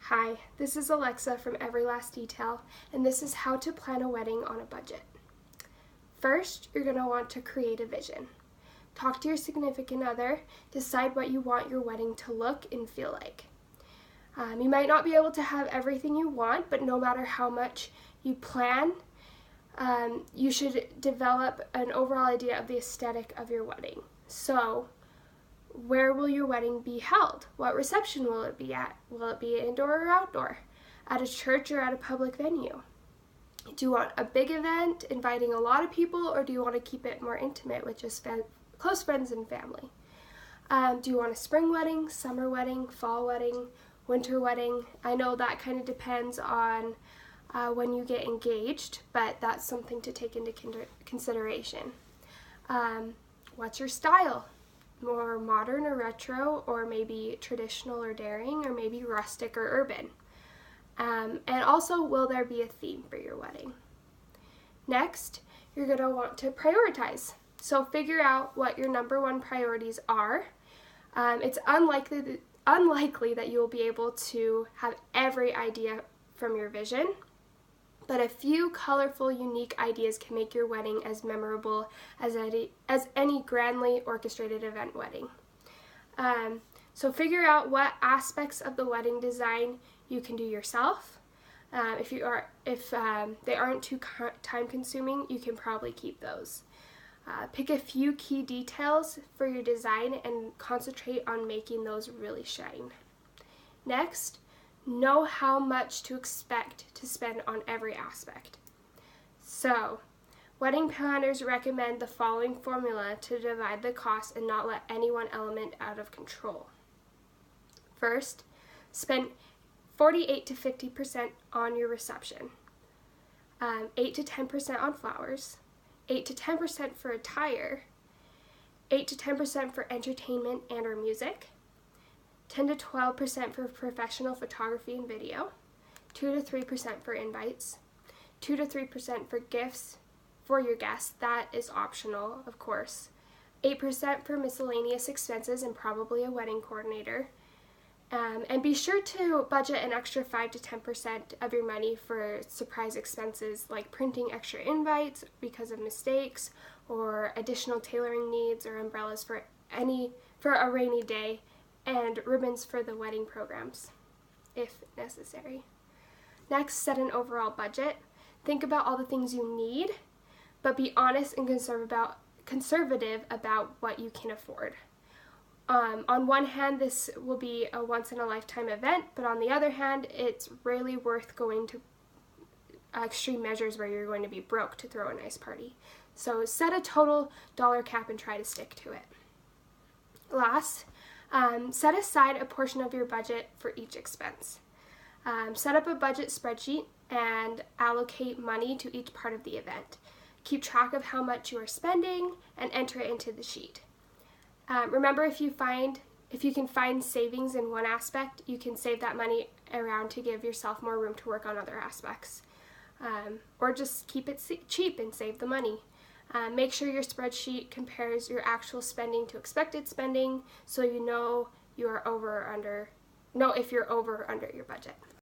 Hi, this is Alexa from Every Last Detail, and this is how to plan a wedding on a budget. First, you're going to want to create a vision. Talk to your significant other, decide what you want your wedding to look and feel like. You might not be able to have everything you want, but no matter how much you plan, you should develop an overall idea of the aesthetic of your wedding. So, where will your wedding be held? What reception will it be at? Will it be indoor or outdoor? At a church or at a public venue? Do you want a big event inviting a lot of people, or do you want to keep it more intimate with just close friends and family? Do you want a spring wedding, summer wedding, fall wedding, winter wedding? I know that kind of depends on when you get engaged, but that's something to take into consideration. What's your style? More modern or retro, or maybe traditional or daring, or maybe rustic or urban. And also, will there be a theme for your wedding? Next, you're going to want to prioritize. So figure out what your number one priorities are. It's unlikely that you will be able to have every idea from your vision, but a few colorful, unique ideas can make your wedding as memorable as any grandly orchestrated event wedding. So figure out what aspects of the wedding design you can do yourself. If they aren't too time-consuming, you can probably keep those. Pick a few key details for your design and concentrate on making those really shine. Next, know how much to expect to spend on every aspect. So, wedding planners recommend the following formula to divide the cost and not let any one element out of control. First, spend 48 to 50% on your reception, 8 to 10% on flowers, 8 to 10% for attire, 8 to 10% for entertainment and or music, 10 to 12% for professional photography and video, 2 to 3% for invites, 2 to 3% for gifts for your guests. That is optional, of course. 8% for miscellaneous expenses and probably a wedding coordinator. And be sure to budget an extra 5 to 10% of your money for surprise expenses like printing extra invites because of mistakes, or additional tailoring needs, or umbrellas for a rainy day, and ribbons for the wedding programs, if necessary. Next, set an overall budget. Think about all the things you need, but be honest and conservative about what you can afford. On one hand, this will be a once-in-a-lifetime event, but on the other hand, it's really worth going to extreme measures where you're going to be broke to throw a nice party. So set a total dollar cap and try to stick to it. Last, set aside a portion of your budget for each expense. Set up a budget spreadsheet and allocate money to each part of the event. Keep track of how much you are spending and enter it into the sheet. Remember, if you can find savings in one aspect, you can save that money around to give yourself more room to work on other aspects. Or just keep it cheap and save the money. Make sure your spreadsheet compares your actual spending to expected spending, so you know if you're over or under your budget.